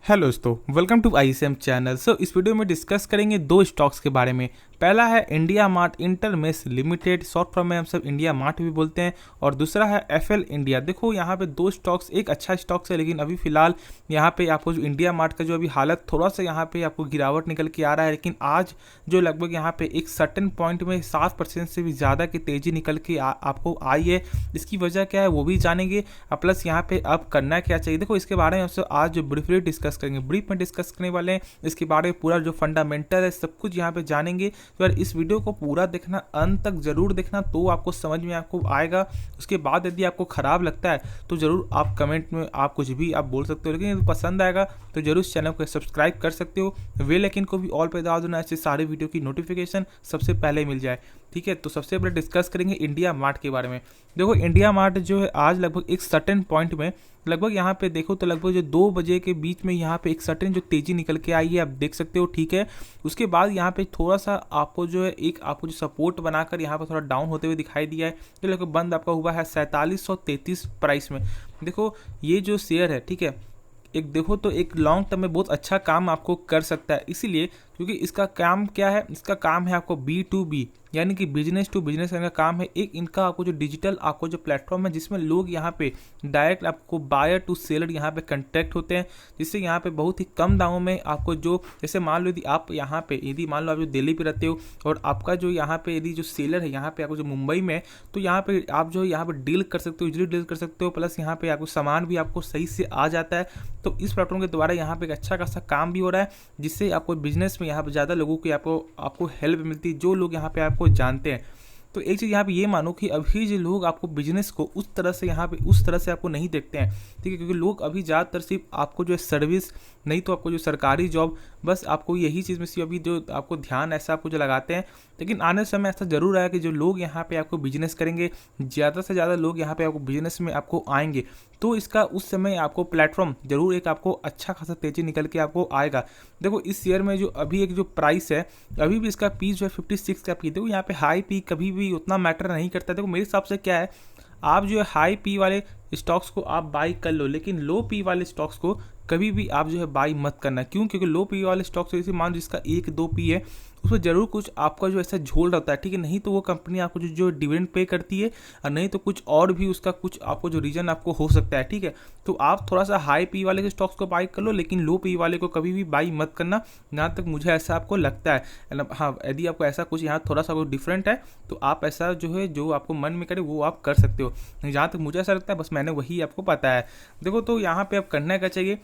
Hello दोस्तों, welcome to ICM channel. इस video में डिस्कस करेंगे दो स्टॉक्स के बारे में। पहला है India mart Intermesh limited, short form में हम सब इंडिया मार्ट भी बोलते हैं, और दूसरा है एफएल इंडिया। देखो यहाँ पे दो स्टॉक्स, एक अच्छा स्टॉक्स है लेकिन अभी फिलहाल यहाँ पे आपको जो इंडिया मार्ट का जो अभी हालत थोड़ा सा यहाँ पे आपको गिरावट निकल के आ रहा है, लेकिन आज जो लगभग यहाँ पे एक सर्टेन पॉइंट में 7% से भी ज़्यादा की तेज़ी निकल के आपको आई है। इसकी वजह क्या है वो भी जानेंगे, प्लस यहाँ पे अब करना क्या चाहिए। देखो इसके बारे में हमसे आज ब्रीफली डिस्कस करेंगे, ब्रीफ में डिस्कस करने वाले हैं इसके बारे में। पूरा जो फंडामेंटल है सब कुछ यहाँ पे जानेंगे। तो यार इस वीडियो को पूरा देखना, अंत तक जरूर देखना, तो आपको समझ में आपको आएगा। उसके बाद यदि आपको खराब लगता है तो जरूर आप कमेंट में आप कुछ भी आप बोल सकते हो, लेकिन यदि पसंद आएगा तो जरूर इस चैनल को सब्सक्राइब कर सकते हो। बेल आइकन को भी ऑल पे दबा देना, ऐसे सारे वीडियो की नोटिफिकेशन सबसे पहले मिल जाए। ठीक है, तो सबसे पहले डिस्कस करेंगे इंडिया मार्ट के बारे में। देखो इंडिया मार्ट जो है आज लगभग एक सर्टेन पॉइंट में, लगभग यहाँ पे देखो तो लगभग जो 2 बजे के बीच में यहाँ पे एक सर्टेन जो तेजी निकल के आई है, आप देख सकते हो। ठीक है, उसके बाद यहाँ पे थोड़ा सा आपको जो है एक आपको जो सपोर्ट बनाकर यहाँ पे थोड़ा डाउन होते हुए दिखाई दिया है। तो लगभग बंद आपका हुआ है 4733 प्राइस में। देखो ये जो शेयर है, ठीक है, एक देखो तो एक लॉन्ग टर्म में बहुत अच्छा काम आपको कर सकता है, इसीलिए क्योंकि इसका काम क्या है, इसका काम है आपको B2B यानी कि बिजनेस टू बिजनेस का काम है। एक इनका आपको जो डिजिटल आपको जो प्लेटफॉर्म है जिसमें लोग यहाँ पे डायरेक्ट आपको बायर टू सेलर यहाँ पे कंटेक्ट होते हैं, जिससे यहाँ पे बहुत ही कम दामों में आपको जो, जैसे मान लो यदि आप यहाँ पे, यदि मान लो आप जो दिल्ली पे रहते हो और आपका जो यहाँ पे यदि जो सेलर है यहाँ पे आपको जो मुंबई में, तो यहाँ पे आप जो यहाँ पे डील कर सकते हो, इजीली डील कर सकते हो, प्लस यहाँ पे आपको सामान भी आपको सही से आ जाता है। तो इस प्लेटफॉर्म के द्वारा यहाँ पे एक अच्छा खासा काम भी हो रहा है, जिससे आपको बिजनेस में यहाँ पे ज़्यादा लोगों की आपको हेल्प मिलती है, जो लोग यहाँ पे आपको जानते हैं। तो एक चीज़ यहाँ पे ये मानो कि अभी जो लोग आपको बिजनेस को उस तरह से यहाँ पे उस तरह से आपको नहीं देखते हैं, ठीक है, क्योंकि लोग अभी ज़्यादातर सिर्फ आपको जो है सर्विस, नहीं तो आपको जो सरकारी जॉब, बस आपको यही चीज़ में सिर्फ अभी जो आपको ध्यान ऐसा आपको जो लगाते हैं। लेकिन आने समय ऐसा जरूर आया कि जो लोग यहाँ पे आपको बिजनेस करेंगे, ज़्यादा से ज़्यादा लोग यहाँ पे आपको बिजनेस में आपको आएंगे, तो इसका उस समय आपको प्लेटफॉर्म जरूर एक आपको अच्छा खासा तेजी निकल के आपको आएगा। देखो इस शेयर में जो अभी एक जो प्राइस है, अभी भी इसका पी जो है 56 का पी। देखो यहाँ पे हाई पी कभी भी उतना मैटर नहीं करता। देखो मेरे हिसाब से क्या है, आप जो है हाई पी वाले स्टॉक्स को आप बाई कर लो, लेकिन लो पी वाले स्टॉक्स को कभी भी आप जो है बाई मत करना। क्यों? क्योंकि लो पी वाले स्टॉक्स जैसे मान जिसका 1-2 पी है, उसमें जरूर कुछ आपका जो ऐसा झोल रहता है, ठीक है, नहीं तो वो कंपनी आपको जो डिविडेंड पे करती है, और नहीं तो कुछ और भी उसका कुछ आपको जो रीजन आपको हो सकता है। ठीक है, तो आप थोड़ा सा हाई पी वाले के स्टॉक्स को बाई कर लो, लेकिन लो पी वाले को कभी भी बाई मत करना, जहाँ तक मुझे ऐसा आपको लगता है। हाँ, यदि आपको ऐसा कुछ यहाँ थोड़ा सा कुछ डिफरेंट है तो आप ऐसा जो है जो आपको मन में करे वो आप कर सकते हो, जहाँ तक मुझे ऐसा लगता है बस मैंने वही आपको पता है। देखो तो यहाँ पे आप करना क्या चाहिए,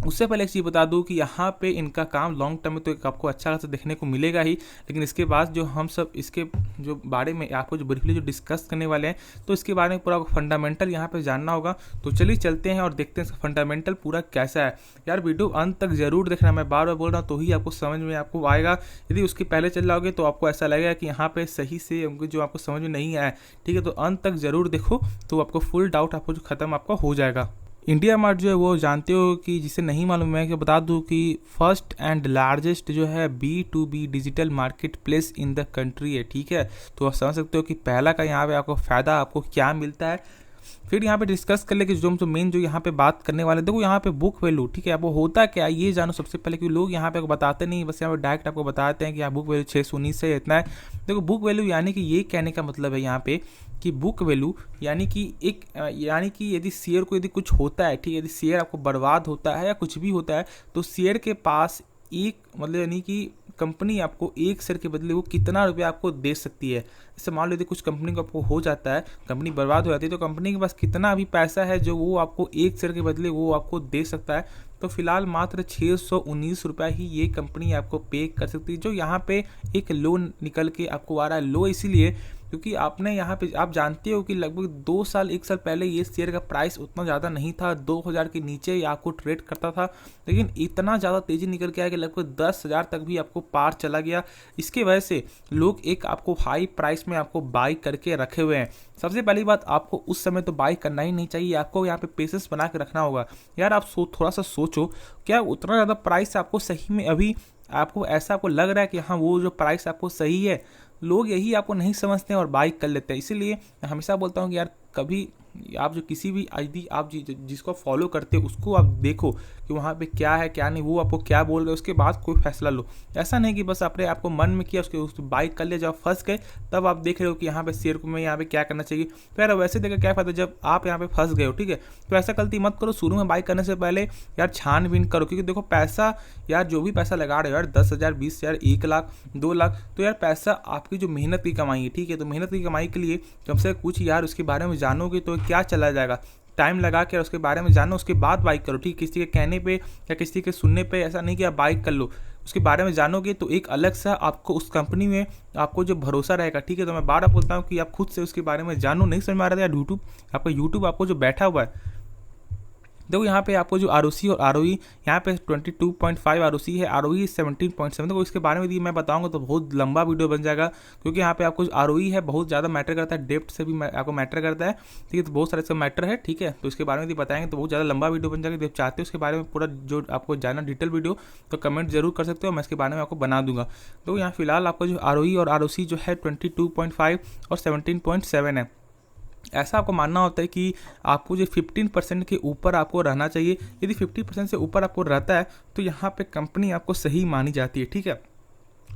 उससे पहले एक चीज़ बता दूं कि यहाँ पे इनका काम लॉन्ग टर्म में तो एक आपको अच्छा खासा देखने को मिलेगा ही, लेकिन इसके बाद जो हम सब इसके जो बारे में आपको जो ब्रीफली जो डिस्कस करने वाले हैं, तो इसके बारे में पूरा फंडामेंटल यहाँ पे जानना होगा। तो चलिए चलते हैं और देखते हैं इसका फंडामेंटल पूरा कैसा है। यार वीडियो अंत तक जरूर देखना, मैं बार बार बोल रहा हूँ, तो ही आपको समझ में आपको आएगा। यदि उसके पहले चल जाओगे तो आपको ऐसा लगेगा कि यहाँ पे सही से जो आपको समझ में नहीं आया। ठीक है, तो अंत तक जरूर देखो, तो आपको फुल डाउट आपको जो खत्म आपका हो जाएगा। इंडिया मार्ट जो है वो जानते हो कि जिसे नहीं मालूम है कि बता दूं कि फर्स्ट एंड लार्जेस्ट जो है B2B digital market place in the country है। ठीक है, तो आप समझ सकते हो कि पहला का यहाँ पे आपको फ़ायदा आपको क्या मिलता है। फिर यहाँ पे डिस्कस कर ले कि जो मेन जो यहाँ पे बात करने वाले, देखो यहाँ पे बुक वैल्यू, ठीक है, आपको होता क्या है ये जानो सबसे पहले, क्योंकि लोग यहाँ पे बताते नहीं, बस यहाँ पे डायरेक्ट आपको बताते हैं कि यहाँ बुक वैल्यू 619 से इतना है। देखो बुक वैल्यू यानी कि ये कहने का मतलब है यहाँ पे कि बुक वैल्यू यानी कि एक यानी कि यदि शेयर को यदि कुछ होता है, ठीक है, यदि शेयर आपको बर्बाद होता है या कुछ भी होता है, तो शेयर के पास एक मतलब यानी कि कंपनी आपको एक शेयर के बदले वो कितना रुपया आपको दे सकती है। जैसे मान लो यदि कुछ कंपनी को आपको हो जाता है, कंपनी बर्बाद हो जाती है, तो कंपनी के पास कितना भी पैसा है जो वो आपको एक शेयर के बदले वो आपको दे सकता है। तो फिलहाल मात्र 619 रुपया ही ये कंपनी आपको पे कर सकती है, जो यहाँ पे एक लोन निकल के आपको आ रहा है। लो इसीलिए क्योंकि आपने यहाँ पे आप जानते हो कि लगभग 1 साल पहले ये शेयर का प्राइस उतना ज़्यादा नहीं था, 2000 के नीचे ही आपको ट्रेड करता था, लेकिन इतना ज़्यादा तेज़ी निकल के आया कि लगभग 10,000 तक भी आपको पार चला गया। इसके वजह से लोग एक आपको हाई प्राइस में आपको बाई करके रखे हुए हैं। सबसे पहली बात, आपको उस समय तो बाई करना ही नहीं चाहिए, आपको यहाँ पे पेसेंस बना के रखना होगा। यार आप थोड़ा सा सोचो, क्या उतना ज़्यादा प्राइस आपको सही में अभी आपको ऐसा आपको लग रहा है कि हाँ वो जो प्राइस आपको सही है? लोग यही आपको नहीं समझते हैं और बाई कर लेते हैं। इसीलिए मैं हमेशा बोलता हूँ कि यार कभी आप जो किसी भी यदि आप जिसको फॉलो करते हो उसको आप देखो कि वहाँ पे क्या है क्या नहीं, वो आपको क्या बोल रहे हैं, उसके बाद कोई फैसला लो। ऐसा नहीं कि बस अपने आपको मन में किया उसके उस बाइक कर लिया, जब फंस गए तब आप देख रहे हो कि यहाँ पे शेयर को में यहाँ पे क्या करना चाहिए। तो यार वैसे देखा क्या फायदा जब आप यहाँ पे फंस गए हो, ठीक है। तो ऐसा गलती मत करो, शुरू में बाइक करने से पहले यार छानबीन करो, क्योंकि देखो पैसा यार जो भी पैसा लगा रहे हो यार 10,000 20,000 1 लाख 2 लाख, तो यार पैसा आपकी जो मेहनत की कमाई है, ठीक है। तो मेहनत की कमाई के लिए कम से कुछ यार उसके बारे में जानोगे तो क्या चला जाएगा, टाइम लगा के उसके बारे में जानो, उसके बाद बाइक करो, ठीक। किसी के कहने पे या किसी के सुनने पे ऐसा नहीं कि आप बाइक कर लो, उसके बारे में जानोगे तो एक अलग सा आपको उस कंपनी में आपको जो भरोसा रहेगा, ठीक है। तो मैं बार बोलता हूँ कि आप खुद से उसके बारे में जानो। नहीं समझ में आ रहा था यूट्यूब, आपका यूट्यूब आपको जो बैठा हुआ है, देखो यहाँ पे आपको जो ROC और ROE यहाँ पे 22.5 ROC है, ROE 17.7। देखो इसके बारे में यदि मैं बताऊंगा तो बहुत लंबा वीडियो बन जाएगा, क्योंकि यहाँ पे आपको ROE है बहुत ज़्यादा मैटर करता है, डेप्थ से भी आपको मैटर करता है, ठीक है। तो बहुत सारे इसका मैटर है, ठीक है। तो इसके बारे में यदि बताएंगे तो बहुत ज़्यादा लंबा वीडियो बन जाएगा। यदि आप चाहते हो उसके बारे में पूरा जो आपको जाना डिटेल वीडियो, तो कमेंट जरूर कर सकते हो, मैं इसके बारे में आपको बना दूंगा। तो यहाँ फिलहाल आपको जो ROE और ROC जो है 22.5 और 17.7 है। ऐसा आपको मानना होता है कि आपको जो 15% के ऊपर आपको रहना चाहिए। यदि 50% से ऊपर आपको रहता है तो यहाँ पे कंपनी आपको सही मानी जाती है, ठीक है।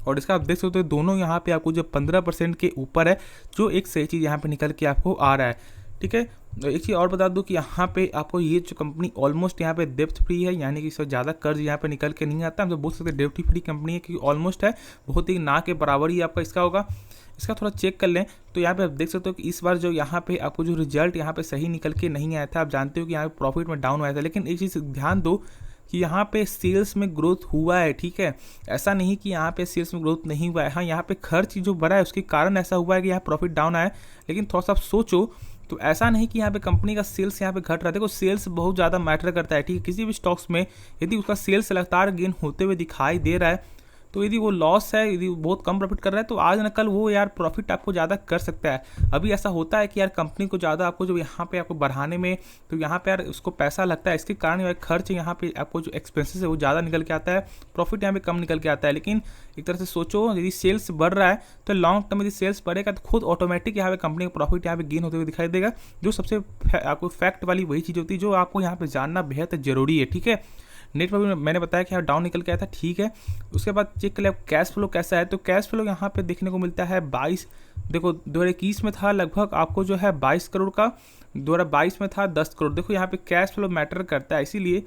और इसका आप देख सकते हो दोनों यहाँ पे आपको जो 15% के ऊपर है, जो एक सही चीज़ यहाँ पे निकल के आपको आ रहा है, ठीक है। तो एक चीज़ और बता दूं कि यहाँ पे आपको ये जो कंपनी ऑलमोस्ट यहाँ पे डेप्थ फ्री है, यानी कि इससे ज़्यादा कर्ज यहाँ पे निकल के नहीं आता। हम तो बोल सकते हैं डेप्थ फ्री कंपनी है, क्योंकि ऑलमोस्ट है, बहुत ही ना के बराबर ही आपका इसका होगा। इसका थोड़ा चेक कर लें तो यहाँ पे आप देख सकते हो कि इस बार जो यहाँ पे आपको जो रिजल्ट यहाँ पे सही निकल के नहीं आया था, आप जानते हो कि यहाँ पे प्रॉफिट में डाउन आया था। लेकिन एक चीज़ ध्यान दो कि यहाँ पे सेल्स में ग्रोथ हुआ है, ठीक है। ऐसा नहीं कि यहाँ पे सेल्स में ग्रोथ नहीं हुआ है, हाँ यहाँ पे खर्च जो बढ़ा है उसके कारण ऐसा हुआ है कि यहाँ प्रॉफिट डाउन आया है। लेकिन थोड़ा सा आप सोचो तो ऐसा नहीं कि यहाँ पे कंपनी का सेल्स यहाँ पे घट रहा है। देखो सेल्स बहुत ज़्यादा मैटर करता है, ठीक है। किसी भी स्टॉक्स में यदि उसका सेल्स लगातार गेन होते हुए दिखाई दे रहा है, तो यदि वो लॉस है, यदि वो बहुत कम प्रॉफिट कर रहा है, तो आज न कल वो यार प्रॉफिट आपको ज़्यादा कर सकता है। अभी ऐसा होता है कि यार कंपनी को ज़्यादा आपको जो यहाँ पे आपको बढ़ाने में, तो यहाँ पे यार उसको पैसा लगता है, इसके कारण यार खर्च यहाँ पे आपको जो एक्सपेंसेस है वो ज़्यादा निकल के आता है, प्रॉफिट यहाँ पे कम निकल के आता है। लेकिन एक तरह से सोचो यदि सेल्स बढ़ रहा है तो लॉन्ग टर्म यदि सेल्स बढ़ेगा तो खुद ऑटोमेटिक यहाँ पे कंपनी का प्रॉफिट यहाँ पे गेन होते हुए दिखाई देगा। जो सबसे आपको फैक्ट वाली वही चीज़ होती है जो आपको यहाँ पे जानना बेहद जरूरी है, ठीक है। नेट पर भी मैंने बताया कि यहाँ डाउन निकल के आया था, ठीक है। उसके बाद चेक कर लिया कैश फ्लो कैसा है, तो कैश फ्लो यहाँ पे देखने को मिलता है 22, देखो 2021 में था लगभग आपको जो है 22 करोड़ का, 2022 में था 10 करोड़। देखो यहाँ पे कैश फ्लो मैटर करता है, इसीलिए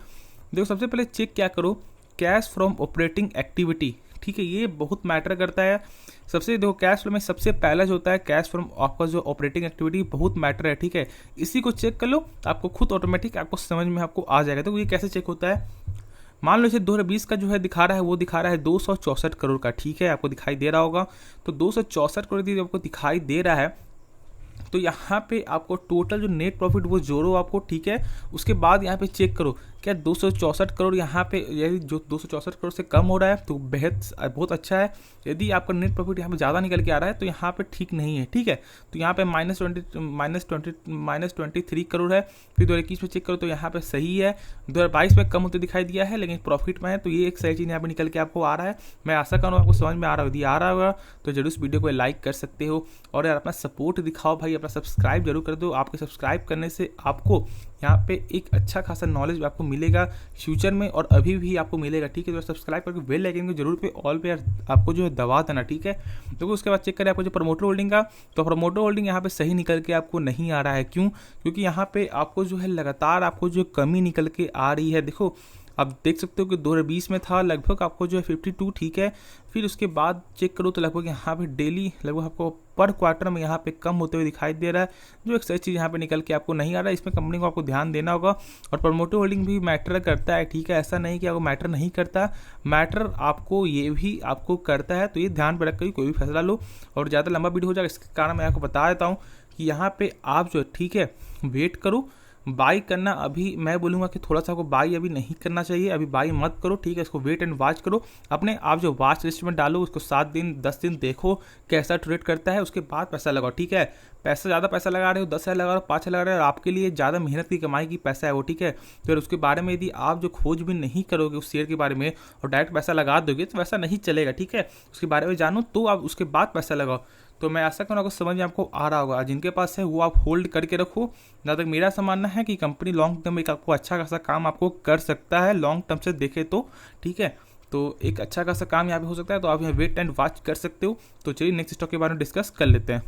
देखो सबसे पहले चेक क्या करो, कैश फ्रॉम ऑपरेटिंग एक्टिविटी, ठीक है। ये बहुत मैटर करता है। सबसे देखो कैश फ्लो में सबसे पहला जो होता है कैश फ्रॉम आपका जो ऑपरेटिंग एक्टिविटी, बहुत मैटर है, ठीक है। इसी को चेक कर लो, आपको खुद ऑटोमेटिक आपको समझ में आपको आ जाएगा। तो ये कैसे चेक होता है, मान लो इसे 2020 का जो है दिखा रहा है, वो दिखा रहा है 264 करोड़ का, ठीक है। आपको दिखाई दे रहा होगा, तो 264 करोड़ यदि आपको दिखाई दे रहा है तो यहाँ पे आपको टोटल जो नेट प्रॉफिट वो जोड़ो आपको, ठीक है। उसके बाद यहाँ पे चेक करो क्या 264 करोड़ यहाँ पे यदि जो 264 करोड़ से कम हो रहा है तो बहुत अच्छा है। यदि आपका नेट प्रॉफिट यहाँ पे ज़्यादा निकल के आ रहा है तो यहाँ पे ठीक नहीं है, ठीक है। तो यहाँ पे -23 करोड़ है। फिर 2021 में चेक करो तो यहाँ पे सही है, 2022 में कम होते दिखाई दिया है लेकिन प्रॉफिट में है, तो ये एक सही चीज़ यहाँ पे निकल के आपको आ रहा है। मैं आशा करूँ आपको समझ में आ रहा हो, यदि आ रहा होगा तो जरूर इस वीडियो को लाइक कर सकते हो और यार अपना सपोर्ट दिखाओ भाई, अपना सब्सक्राइब जरूर कर दो। आपके सब्सक्राइब करने से आपको यहाँ पे एक अच्छा खासा नॉलेज आपको मिलेगा फ्यूचर में और अभी भी आपको मिलेगा, ठीक है। तो सब्सक्राइब करके बेल आइकन को जरूर पे ऑल पे आपको जो है दबा देना, ठीक है। तो उसके बाद चेक करें आपको जो प्रमोटर होल्डिंग का, तो प्रमोटर होल्डिंग यहाँ पे सही निकल के आपको नहीं आ रहा है। क्यों? क्योंकि यहाँ पे आपको जो है लगातार आपको जो कमी निकल के आ रही है। देखो आप देख सकते हो कि 2020 में था लगभग आपको जो है 52, ठीक है। फिर उसके बाद चेक करो तो लगभग यहाँ पे डेली लगभग आपको पर क्वार्टर में यहाँ पे कम होते हुए दिखाई दे रहा है, जो एक सही चीज़ यहाँ पे निकल के आपको नहीं आ रहा है। इसमें कंपनी को आपको ध्यान देना होगा और प्रमोटर होल्डिंग भी मैटर करता है, ठीक है। ऐसा नहीं कि आपको मैटर नहीं करता, मैटर आपको ये भी आपको करता है। तो ये ध्यान पर रख कर कोई भी फैसला लो। और ज़्यादा लंबा वीडियो हो जाएगा, इसके कारण मैं आपको बता देता हूँ कि यहाँ पे आप जो ठीक है वेट करो। बाई करना अभी मैं बोलूँगा कि थोड़ा सा आपको बाई अभी नहीं करना चाहिए, अभी बाई मत करो, ठीक है। इसको वेट एंड वॉच करो, अपने आप जो वॉच लिस्ट में डालो, उसको 7 दिन 10 दिन देखो कैसा ट्रेड करता है, उसके बाद पैसा लगाओ, ठीक है। पैसा ज़्यादा पैसा लगा रहे हो, 10,000 लगा रहे हो, 5,000 लगा रहे हो और आपके लिए ज़्यादा मेहनत की कमाई की पैसा है वो, ठीक है। फिर उसके बारे में यदि आप जो खोज भी नहीं करोगे उस शेयर के बारे में और डायरेक्ट पैसा लगा दोगे तो वैसा नहीं चलेगा, ठीक है। उसके बारे में जानो तो आप उसके बाद पैसा लगाओ। तो मैं आशा करूँ आपको समझ में आपको आ रहा होगा। जिनके पास है वो आप होल्ड करके रखो। जहाँ तक मेरा ऐसा मानना है कि कंपनी लॉन्ग टर्म में एक आपको अच्छा खासा काम आपको कर सकता है, लॉन्ग टर्म से देखे तो, ठीक है। तो एक अच्छा खासा काम यहाँ पे हो सकता है, तो आप यहाँ वेट एंड वॉच कर सकते हो। तो चलिए नेक्स्ट स्टॉक के बारे में डिस्कस कर लेते हैं।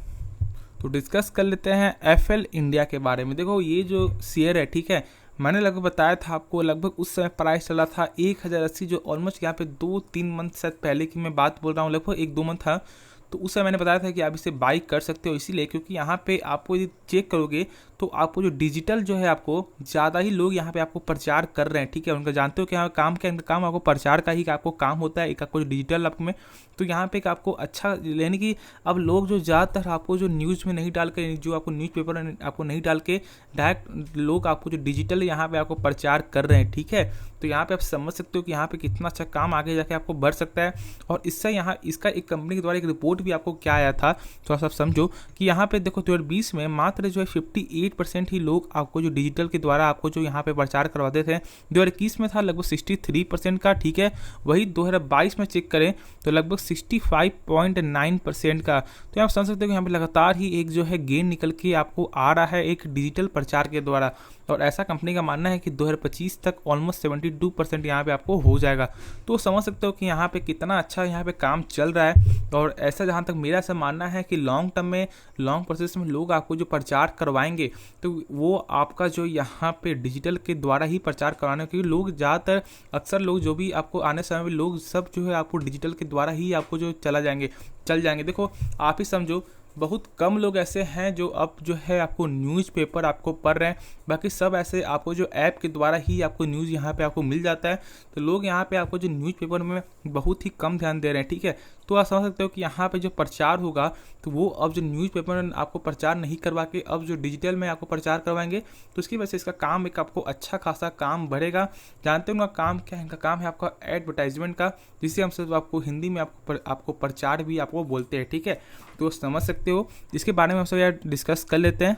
तो डिस्कस कर लेते हैं एफएल इंडिया के बारे में। देखो ये जो शेयर है, ठीक है, मैंने लगभग बताया था आपको, लगभग उस समय प्राइस चला था 1080, जो ऑलमोस्ट यहाँ पे 2-3 मंथ शायद पहले की मैं बात बोल रहा हूँ, लगभग 1-2 मंथ था। तो उस समय मैंने बताया था कि आप इसे बाई कर सकते हो, इसीलिए क्योंकि यहाँ पे आपको यदि चेक करोगे तो आपको जो डिजिटल जो है, आपको ज़्यादा ही लोग यहाँ पे आपको प्रचार कर रहे हैं, ठीक है। उनका जानते हो कि यहाँ काम क्या, इनका काम आपको प्रचार का ही आपको काम होता है, एक आपको जो डिजिटल आप में। तो यहाँ पे एक आपको अच्छा, यानी कि अब लोग जो ज़्यादातर आपको जो न्यूज़ में नहीं डाल के, जो आपको न्यूज़पेपर में आपको नहीं डाल के, डायरेक्ट लोग आपको जो डिजिटल यहाँ पे आपको प्रचार कर रहे हैं, ठीक है। तो यहाँ पे आप समझ सकते हो कि यहाँ पे कितना अच्छा काम आगे जाके आपको बढ़ सकता है। और इससे यहाँ इसका एक कंपनी के द्वारा एक रिपोर्ट भी आपको क्या आया था, थोड़ा सा समझो कि यहाँ पे देखो 2020 में मात्र जो है 58% ही लोग आपको जो डिजिटल के द्वारा आपको जो यहाँ पे प्रचार करवाते थे। 2021 में था लगभग 63% का, ठीक है। वही 2022 में चेक करें तो लगभग 65.9% का। तो आप समझ सकते हो कि यहाँ पे लगातार ही एक जो है गेन निकल के आपको आ रहा है एक डिजिटल प्रचार के द्वारा। और ऐसा कंपनी का मानना है कि 2025 तक ऑलमोस्ट 72% यहाँ पे आपको हो जाएगा। तो समझ सकते हो कि यहाँ पे कितना अच्छा यहाँ पे काम चल रहा है। और ऐसा जहाँ तक मेरा ऐसा मानना है कि लॉन्ग टर्म में, लॉन्ग प्रोसेस में लोग आपको जो प्रचार करवाएंगे तो वो आपका जो यहाँ पे डिजिटल के द्वारा ही प्रचार करवाने, क्योंकि लोग ज़्यादातर अक्सर लोग जो भी आपको आने समय में लोग सब जो है आपको डिजिटल के द्वारा ही आपको जो चल जाएंगे। देखो आप ही समझो, बहुत कम लोग ऐसे हैं जो अब जो है आपको न्यूज़पेपर आपको पढ़ रहे हैं, बाकी सब ऐसे आपको जो ऐप के द्वारा ही आपको न्यूज़ यहाँ पे आपको मिल जाता है। तो लोग यहाँ पे आपको जो न्यूज़पेपर में बहुत ही कम ध्यान दे रहे हैं, ठीक है। तो आप समझ सकते हो कि यहाँ पे जो प्रचार होगा तो वो अब जो न्यूज़पेपर में आपको प्रचार नहीं करवा के अब जो डिजिटल में आपको प्रचार करवाएंगे, तो इसकी वजह से इसका काम एक आपको अच्छा खासा काम बढ़ेगा। जानते हो उनका काम क्या है? इनका काम है आपका एडवर्टाइजमेंट का, जिसे हम सब आपको हिंदी में आपको प्रचार भी आपको बोलते हैं, ठीक है। तो समझ सकते हो, इसके बारे में हम सब यार डिस्कस कर लेते हैं।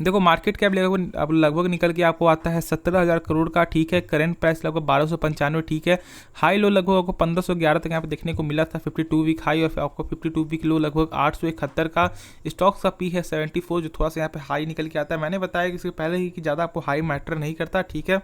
देखो मार्केट कैप लगभग निकल के आपको आता है 17,000 करोड़ का, ठीक है। करंट प्राइस लगभग 1295, ठीक है। हाई लो लगभग आपको 1511 तक यहाँ पे देखने को मिला था, 52 वीक हाई, और आपको 52 वीक लो लगभग 871 का। स्टॉक्स का पी है 74, जो थोड़ा सा यहाँ पे हाई निकल के आता है। मैंने बताया कि इसके पहले ही कि ज़्यादा आपको हाई मैटर नहीं करता, ठीक है।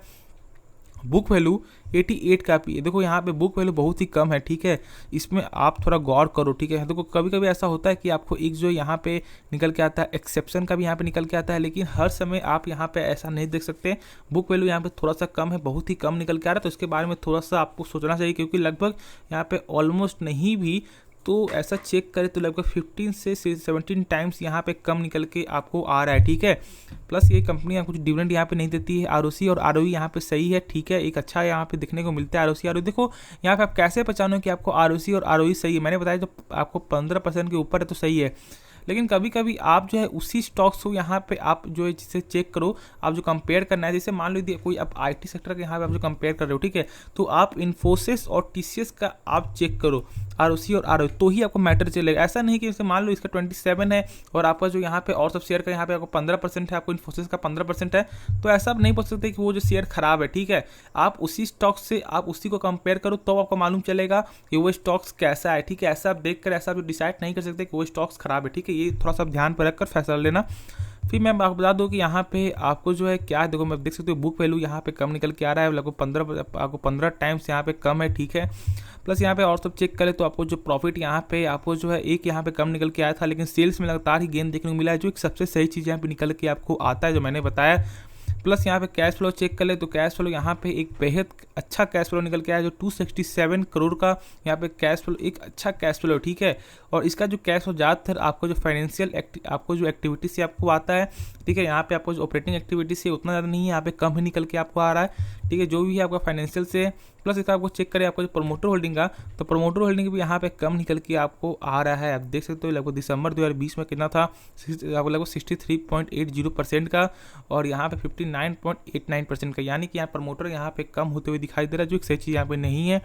बुक वैल्यू 88 का पी है। देखो यहाँ पे बुक वैल्यू बहुत ही कम है, ठीक है। इसमें आप थोड़ा गौर करो, ठीक है। देखो कभी कभी ऐसा होता है कि आपको एक जो यहाँ पे निकल के आता है, एक्सेप्शन का भी यहाँ पे निकल के आता है, लेकिन हर समय आप यहाँ पे ऐसा नहीं देख सकते। बुक वैल्यू यहाँ पे थोड़ा सा कम है, बहुत ही कम निकल के आ रहा है, तो इसके बारे में थोड़ा सा आपको सोचना चाहिए, क्योंकि लगभग यहाँ पे ऑलमोस्ट नहीं भी तो ऐसा चेक करें तो लगभग 15 से 17 टाइम्स यहाँ पे कम निकल के आपको आ रहा है, ठीक है। प्लस ये कंपनी कुछ डिविडेंड यहाँ पे नहीं देती है। आरओसी और आरओई यहाँ पे सही है, ठीक है। एक अच्छा यहाँ पे देखने को मिलता है आरओसी आरओई। देखो यहाँ पे आप कैसे पहचानो कि आपको आरओसी और आरओई सही है? मैंने बताया जो आपको 15% के ऊपर है तो सही है, लेकिन कभी कभी आप जो है उसी स्टॉक्स को यहाँ पे आप जो है जिसे चेक करो, आप जो कंपेयर करना है, जैसे मान लीजिए कोई आप आईटी सेक्टर के यहाँ पे आप जो कंपेयर कर रहे हो, ठीक है, तो आप इन्फोसिस और टीसीएस का आप चेक करो आरओसी और आरओई, तो ही आपको मैटर चलेगा। ऐसा नहीं कि जैसे मान लो इसका 27 है और आपका जो यहाँ पे और सब शेयर का यहाँ पे आपको 15% है, आपको इन्फोसिस का 15% है, तो ऐसा आप नहीं बोल सकते कि वो जो शेयर खराब है, ठीक है। आप उसी स्टॉक से आप उसी को कंपेयर करो तो आपको मालूम चलेगा कि वो स्टॉक्स कैसा है, ठीक है। ऐसा आप देख कर ऐसा आप डिसाइड नहीं कर सकते कि वो स्टॉक्स खराब है, ठीक है। ये थोड़ा सा ध्यान पर रखकर फैसला लेना। फिर मैं आपको बता दूं कि यहाँ पे आपको जो है क्या, देखो मैं देख सकते हो बुक वैल्यू यहाँ पे कम निकल के आ रहा है, लगभग 15 टाइम्स यहाँ पे कम है, ठीक है। प्लस यहाँ पे और सब चेक करें तो आपको जो प्रॉफिट यहाँ पे आपको जो है एक यहाँ पे कम निकल के आया था, लेकिन सेल्स में लगातार ही गेन देखने को मिला है, जो एक सबसे सही चीज़ यहाँ पे निकल के आपको आता है, जो मैंने बताया। प्लस यहाँ पे कैश फ्लो चेक कर ले तो कैश फ्लो यहाँ पे एक बेहद अच्छा कैश फ्लो निकल के आया, जो 267 करोड़ का यहाँ पे कैश फ्लो, एक अच्छा कैश फ्लो, ठीक है। और इसका जो कैश फ्लो ज़्यादातर आपको जो फाइनेंशियल आपको जो एक्टिविटी से आपको आता है, ठीक है। यहाँ पे आपको जो ऑपरेटिंग एक्टिविटी से उतना ज़्यादा नहीं है, यहाँ पे कम ही निकल के आपको आ रहा है, ठीक है, जो भी है आपका फाइनेंशियल से। प्लस इसका आपको चेक करें आपको जो प्रोमोटर होल्डिंग का, तो प्रोमोटर होल्डिंग भी यहाँ पे कम निकल के आपको आ रहा है। आप देख सकते हो लगभग दिसंबर 2020 में कितना था, आपको लगभग 63.80% का, और यहाँ पे 59.89% का, यानी कि यहाँ प्रमोटर यहाँ पे कम होते हुए दिखाई दे रहा है, जो एक सही चीज़ यहाँ पे नहीं है।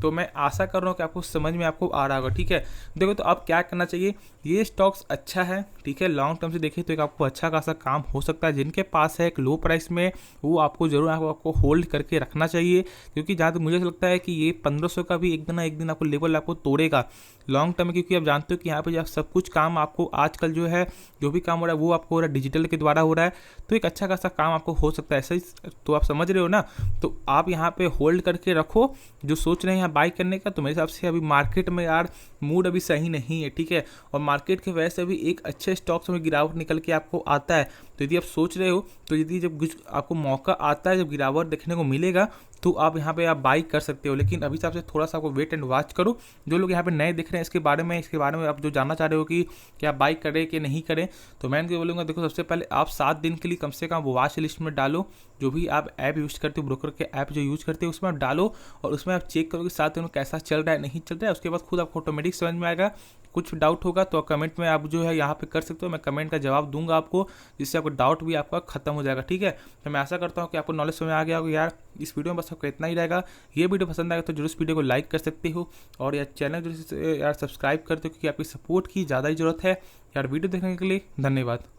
तो मैं आशा कर रहा हूँ कि आपको समझ में आपको आ रहा होगा, ठीक है। देखो तो अब क्या करना चाहिए, ये स्टॉक्स अच्छा है, ठीक है, लॉन्ग टर्म से देखिए तो एक आपको अच्छा खासा काम हो सकता है। जिनके पास है एक लो प्राइस में, वो आपको जरूर आपको होल्ड करके रखना चाहिए, क्योंकि जहाँ तक मुझे लगता है कि ये 1500 का भी एक दिन आपको लेवल आपको तोड़ेगा लॉन्ग टर्म में, क्योंकि आप जानते हो कि यहाँ पे जब सब कुछ काम आपको आजकल जो भी काम हो रहा है वो आपको हो रहा है डिजिटल के द्वारा हो रहा है, तो एक अच्छा खासा काम आपको हो सकता है। ऐसा ही तो आप समझ रहे हो ना, तो आप यहाँ पे होल्ड करके रखो। जो सोच रहे हैं यहाँ बाई करने का, तो मेरे हिसाब से अभी मार्केट में यार मूड अभी सही नहीं है, ठीक है, और मार्केट के वजह से अभी एक अच्छे स्टॉक्स में गिरावट निकल के आपको आता है। तो यदि आप सोच रहे हो, तो यदि जब कुछ आपको मौका आता है, जब गिरावट देखने को मिलेगा, तो आप यहाँ पे आप बाई कर सकते हो। लेकिन अभी हिसाब से थोड़ा सा आपको वेट एंड वॉच करो। जो लोग यहाँ पे नए दिख रहे हैं इसके बारे में आप जो जानना चाह रहे हो कि क्या बाई करें कि नहीं करें, तो मैं इनको बोलूँगा, देखो सबसे पहले आप 7 दिन के लिए कम से कम वॉच लिस्ट में डालो। जो भी आप ऐप यूज़ करते हो, ब्रोकर के ऐप जो यूज़ करते हो, उसमें आप डालो और उसमें आप चेक करो कि 7 दिन कैसा चल रहा है नहीं चल रहा है। उसके बाद खुद आपको ऑटोमेटिक समझ में आएगा। कुछ डाउट होगा तो कमेंट में आप यहाँ पे कर सकते हो, मैं कमेंट का जवाब दूंगा आपको, जिससे आपको डाउट भी आपका खत्म हो जाएगा, ठीक है। तो मैं आशा करता हूँ कि आपको नॉलेज समझ आ गया होगा यार। इस वीडियो में बस आपको इतना ही रहेगा। ये वीडियो पसंद आएगा तो जरूर इस वीडियो को लाइक कर सकते हो, और यार चैनल जरूर यार सब्सक्राइब कर दो, क्योंकि आपकी सपोर्ट की ज़्यादा ही जरूरत है यार। वीडियो देखने के लिए धन्यवाद।